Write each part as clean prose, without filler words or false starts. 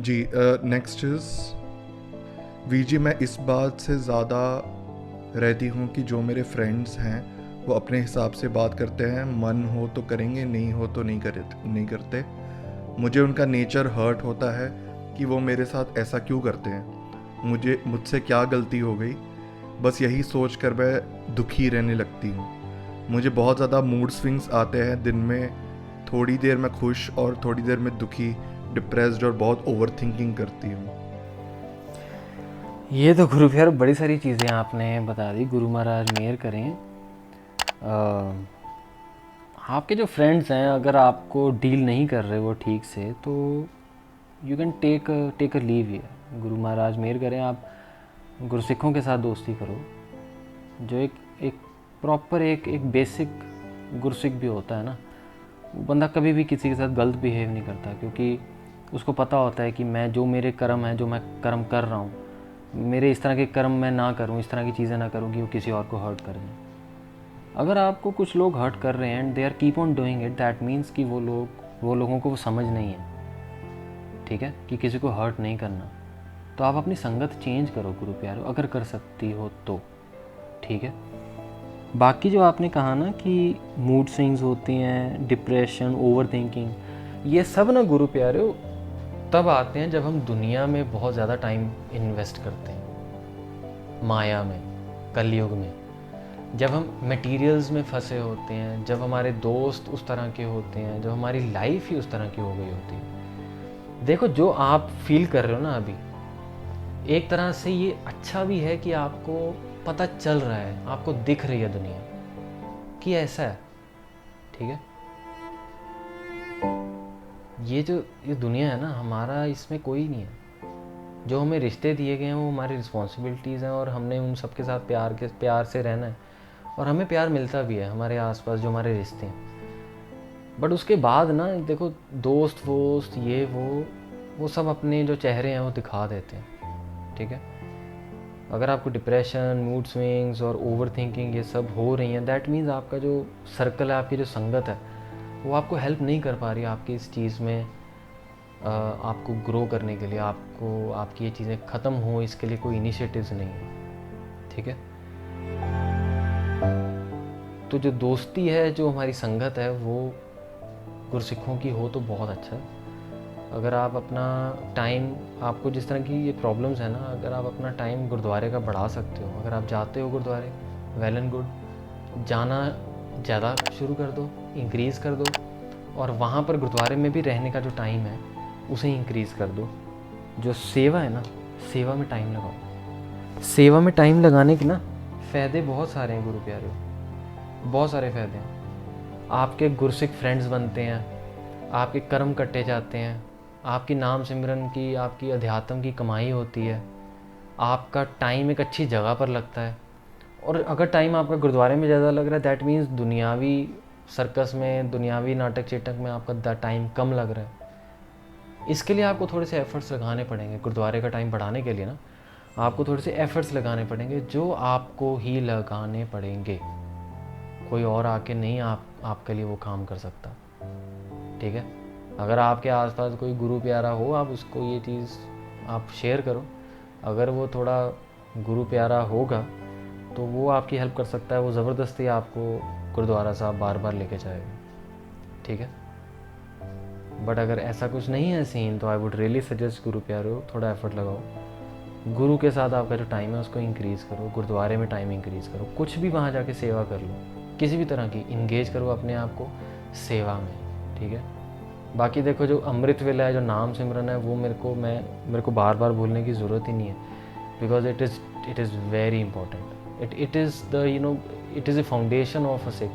Ji. Next is V G. मैं इस बात से ज़्यादा रहती हूँ कि जो मेरे फ्रेंड्स हैं वो अपने हिसाब से बात करते हैं, मन हो तो करेंगे, नहीं हो तो नहीं करते। मुझे उनका नेचर हर्ट होता है कि वो मेरे साथ ऐसा क्यों करते हैं, मुझसे क्या गलती हो गई। बस यही सोच कर मैं दुखी रहने लगती हूँ। मुझे बहुत ज़्यादा मूड स्विंग्स आते हैं दिन में। थोड़ी देर मैं खुश और थोड़ी देर में दुखी, डिप्रेस्ड और बहुत ओवर थिंकिंग करती हूँ। ये तो गुरु यार बड़ी सारी चीज़ें आपने बता दी। गुरु महाराज मेहर करें। आपके जो फ्रेंड्स हैं अगर आपको डील नहीं कर रहे वो ठीक से, तो you can take a leave. ये गुरु महाराज मेहर करें। आप गुरसिखों के साथ दोस्ती करो, जो एक एक प्रॉपर एक बेसिक गुरसिख भी होता है ना। वो बंदा कभी भी किसी के साथ गलत बिहेव नहीं करता, क्योंकि उसको पता होता है कि मैं जो मेरे कर्म है, जो मैं कर्म कर रहा हूँ, मेरे इस तरह के कर्म मैं ना करूँ, इस तरह की चीज़ें ना करूँ कि वो किसी और को हर्ट कर दें। अगर आपको कुछ लोग हर्ट कर रहे हैं and they are keep on doing it, that means कि वो लोगों को वो समझ नहीं है, ठीक है, कि किसी को हर्ट नहीं करना। तो आप अपनी संगत चेंज करो गुरु प्यारो, अगर कर सकती हो तो, ठीक है। बाकी जो आपने कहा ना कि मूड स्विंग्स होती हैं, डिप्रेशन, ओवर थिंकिंग, ये सब ना गुरु प्यारे तब आते हैं जब हम दुनिया में बहुत ज़्यादा टाइम इन्वेस्ट करते हैं, माया में, कलयुग में, जब हम मटेरियल्स में फंसे होते हैं, जब हमारे दोस्त उस तरह के होते हैं, जब हमारी लाइफ ही उस तरह की हो गई होती है। देखो, जो आप फील कर रहे हो ना अभी, एक तरह से ये अच्छा भी है कि आपको पता चल रहा है, आपको दिख रही है दुनिया कि ऐसा है, ठीक है। ये दुनिया है ना हमारा, इसमें कोई नहीं है। जो हमें रिश्ते दिए गए हैं वो हमारी रिस्पॉन्सिबिलिटीज़ हैं, और हमने उन सबके साथ प्यार से रहना है, और हमें प्यार मिलता भी है हमारे आसपास जो हमारे रिश्ते हैं। बट उसके बाद ना देखो, दोस्त वोस्त ये वो सब अपने जो चेहरे हैं वो दिखा देते हैं, ठीक है। अगर आपको डिप्रेशन, मूड स्विंग्स और ओवर थिंकिंग ये सब हो रही हैं, दैट मीन्स आपका जो सर्कल है, आपकी जो संगत है, वो आपको हेल्प नहीं कर पा रही आपकी इस चीज़ में। आपको ग्रो करने के लिए, आपको आपकी ये चीज़ें ख़त्म हो, इसके लिए कोई इनिशिएटिव्स नहीं है, ठीक है। तो जो दोस्ती है, जो हमारी संगत है, वो गुरसिखों की हो तो बहुत अच्छा है। अगर आप अपना टाइम, आपको जिस तरह की ये प्रॉब्लम्स है ना, अगर आप अपना टाइम गुरुद्वारे का बढ़ा सकते हो, अगर आप जाते हो गुरुद्वारे, वेल एंड गुड। जाना ज़्यादा शुरू कर दो, इंक्रीज़ कर दो, और वहाँ पर गुरुद्वारे में भी रहने का जो टाइम है उसे इंक्रीज़ कर दो। जो सेवा है ना, सेवा में टाइम लगाओ। सेवा में टाइम लगाने के ना फ़ायदे बहुत सारे हैं गुरु प्यारे, बहुत सारे फ़ायदे हैं। आपके गुरसिख फ्रेंड्स बनते हैं, आपके कर्म कटे जाते हैं, आपकी नाम सिमरन की, आपकी अध्यात्म की कमाई होती है, आपका टाइम एक अच्छी जगह पर लगता है। और अगर टाइम आपका गुरुद्वारे में ज़्यादा लग रहा है, दैट मीन्स दुनियावी सर्कस में, दुनियावी नाटक चेटक में आपका टाइम कम लग रहा है। इसके लिए आपको थोड़े से एफ़र्ट्स लगाने पड़ेंगे। गुरुद्वारे का टाइम बढ़ाने के लिए ना आपको थोड़े से एफ़र्ट्स लगाने पड़ेंगे, जो आपको ही लगाने पड़ेंगे। कोई और आके नहीं आपके लिए वो काम कर सकता, ठीक है। अगर आपके आसपास कोई गुरु प्यारा हो, आप उसको ये चीज़ आप शेयर करो। अगर वो थोड़ा गुरु प्यारा होगा तो वो आपकी हेल्प कर सकता है, वो ज़बरदस्ती आपको गुरुद्वारा साहब बार बार लेके जाएगा, ठीक है। बट अगर ऐसा कुछ नहीं है सीन, तो आई वुड रियली सजेस्ट गुरु प्यारो, थोड़ा एफर्ट लगाओ। गुरु के साथ आपका जो टाइम है उसको इंक्रीज़ करो, गुरुद्वारे में टाइम इंक्रीज़ करो, कुछ भी वहाँ जाके सेवा कर लो, किसी भी तरह की इंगेज करो अपने आप को सेवा में, ठीक है। बाकी देखो, जो अमृत वेला है, जो नाम सिमरन है, वो मेरे को बार बार बोलने की ज़रूरत ही नहीं है, because it is very important. It is the it is a foundation of a Sikh.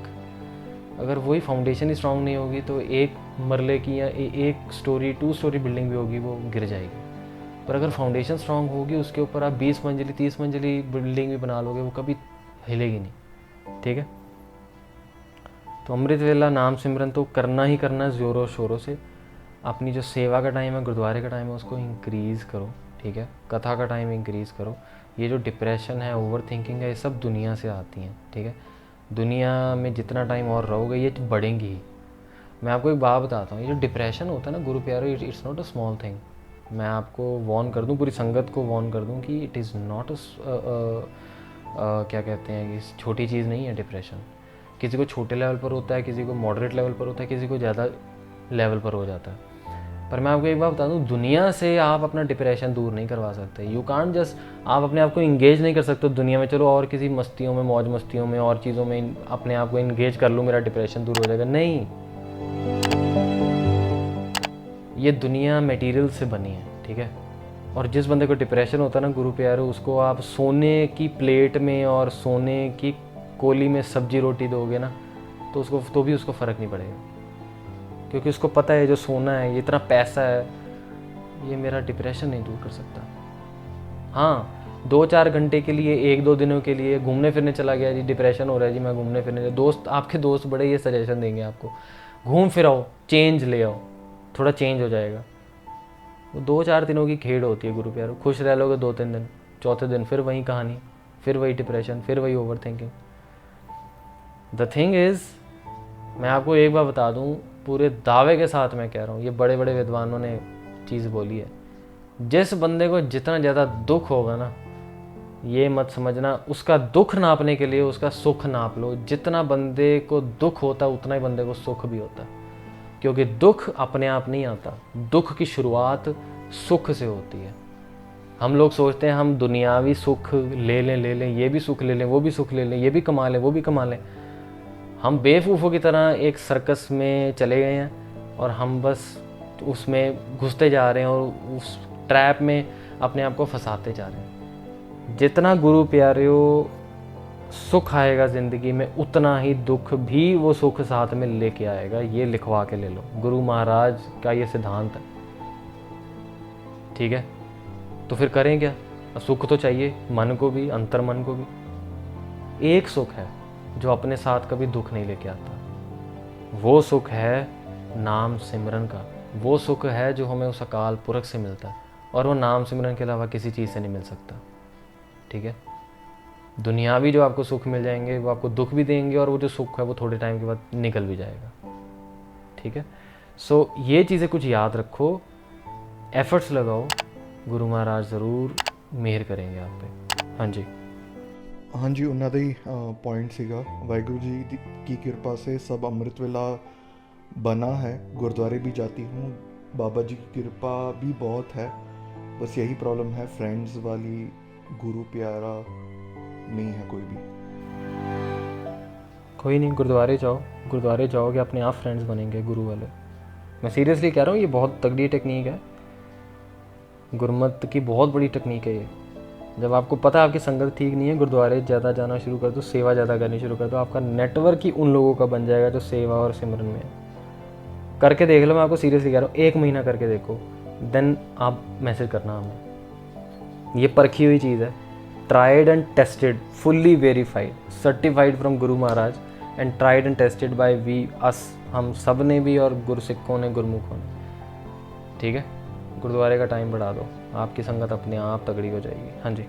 अगर वही फाउंडेशन ही स्ट्रांग नहीं होगी तो एक मरले की या एक स्टोरी, 2 स्टोरी बिल्डिंग भी होगी वो गिर जाएगी। पर अगर फाउंडेशन स्ट्रांग होगी, उसके ऊपर आप 20 मंजिली 30 मंजिली बिल्डिंग भी बना लोगे, वो कभी हिलेगी नहीं, ठीक है। तो अमृत वेला नाम सिमरन तो करना ही करना है ज़ोरों शोरों से। अपनी जो सेवा का टाइम है, गुरुद्वारे का टाइम है, उसको इंक्रीज़ करो, ठीक है। कथा का टाइम इंक्रीज़ करो। ये जो डिप्रेशन है, ओवर थिंकिंग है, ये सब दुनिया से आती हैं, ठीक है। दुनिया में जितना टाइम और रहोगे ये बढ़ेंगी ही। मैं आपको एक बात बताता हूँ, ये जो डिप्रेशन होता है ना गुरु प्यारो, it's not a small thing. मैं आपको वॉर्न कर दूं, पूरी संगत को वॉर्न कर दूं कि इट इज़ नॉट क्या कहते हैं कि छोटी चीज़ नहीं है डिप्रेशन। किसी को छोटे लेवल पर होता है, किसी को मॉडरेट लेवल पर होता है, किसी को ज़्यादा लेवल पर हो जाता है। पर मैं आपको एक बात बता दूं, दुनिया से आप अपना डिप्रेशन दूर नहीं करवा सकते। यू कांट जस्ट, आप अपने आप को इंगेज नहीं कर सकते दुनिया में। चलो और किसी मस्तियों में, मौज मस्तियों में और चीज़ों में अपने आप को इंगेज कर लूँ, मेरा डिप्रेशन दूर हो जाएगा। नहीं, ये दुनिया मटेरियल से बनी है, ठीक है। और जिस बंदे को डिप्रेशन होता है ना गुरु प्यारे, उसको आप सोने की प्लेट में और सोने की कोली में सब्जी रोटी दोगे ना, तो उसको तो भी उसको फ़र्क नहीं पड़ेगा, क्योंकि उसको पता है जो सोना है, ये इतना पैसा है, ये मेरा डिप्रेशन नहीं दूर कर सकता। हाँ, 2-4 घंटे के लिए, 1-2 दिनों के लिए घूमने फिरने चला गया जी, डिप्रेशन हो रहा है जी, मैं घूमने फिरने, दोस्त, आपके दोस्त बड़े ये सजेशन देंगे आपको, घूम फिर आओ, चेंज ले आओ, थोड़ा चेंज हो जाएगा। वो 2-4 दिनों की खेड़ होती है गुरु प्यारो। खुश रह लोगे 2-3 दिन, चौथे दिन फिर वही कहानी, फिर वही डिप्रेशन, फिर वही over thinking. The thing is, मैं आपको एक बार बता दूं, पूरे दावे के साथ मैं कह रहा हूँ, ये बड़े बड़े विद्वानों ने चीज़ बोली है, जिस बंदे को जितना ज़्यादा दुख होगा ना, ये मत समझना उसका दुख नापने के लिए उसका सुख नाप लो। जितना बंदे को दुख होता है उतना ही बंदे को सुख भी होता है, क्योंकि दुख अपने आप नहीं आता, दुख की शुरुआत सुख से होती है। हम लोग सोचते हैं हम दुनियावी सुख ले लें, ये भी सुख ले लें, वो भी सुख ले लें, ये भी कमा लें, वो भी कमा लें। हम बेवकूफ़ों की तरह एक सर्कस में चले गए हैं और हम बस उसमें घुसते जा रहे हैं और उस ट्रैप में अपने आप को फंसाते जा रहे हैं। जितना गुरु प्यारियों सुख आएगा ज़िंदगी में, उतना ही दुख भी वो सुख साथ में लेके आएगा। ये लिखवा के ले लो, गुरु महाराज का ये सिद्धांत है, ठीक है। तो फिर करें क्या? सुख तो चाहिए, मन को भी, अंतर मन को भी। एक सुख है जो अपने साथ कभी दुख नहीं लेके आता, वो सुख है नाम सिमरन का। वो सुख है जो हमें उस अकाल पुरख से मिलता है, और वो नाम सिमरन के अलावा किसी चीज़ से नहीं मिल सकता, ठीक है। दुनियावी जो आपको सुख मिल जाएंगे वो आपको दुख भी देंगे, और वो जो सुख है वो थोड़े टाइम के बाद निकल भी जाएगा, ठीक है। सो ये चीज़ें कुछ याद रखो, एफर्ट्स लगाओ, गुरु महाराज ज़रूर मेहर करेंगे आप पे। हाँ जी, हाँ जी, ਉਹਨਾਂ ਦਾ ਹੀ ਪੁਆਇੰਟ ਸੀਗਾ। ਵਾਹਿਗੁਰੂ जी की कृपा से सब अमृत वेला बना है, गुरुद्वारे भी जाती हूँ, बाबा जी की कृपा भी बहुत है। बस यही प्रॉब्लम है, फ्रेंड्स वाली गुरु प्यारा नहीं है कोई भी। कोई नहीं, गुरुद्वारे जाओ, गुरुद्वारे जाओगे अपने आप फ्रेंड्स बनेंगे गुरु वाले। मैं सीरियसली कह रहा हूँ, ये बहुत तगड़ी टेक्निक है, गुरमत की बहुत बड़ी टेक्निक है ये। जब आपको पता है आपकी संगत ठीक नहीं है, गुरुद्वारे ज़्यादा जाना शुरू कर दो, सेवा ज़्यादा करनी शुरू कर दो, आपका नेटवर्क ही उन लोगों का बन जाएगा जो सेवा और सिमरन में है। करके देख लो, मैं आपको सीरियसली कह रहा हूँ, 1 महीना करके देखो, देन आप मैसेज करना हमें। ये परखी हुई चीज़ है, tried and tested, fully verified, certified from Guru Maharaj and tried and tested by we us, हम सब ने भी और गुरसिखों ने, गुरमुखों ने, ठीक है। गुरुद्वारे का टाइम बढ़ा दो, आपकी संगत अपने आप तगड़ी हो जाएगी। हाँ जी।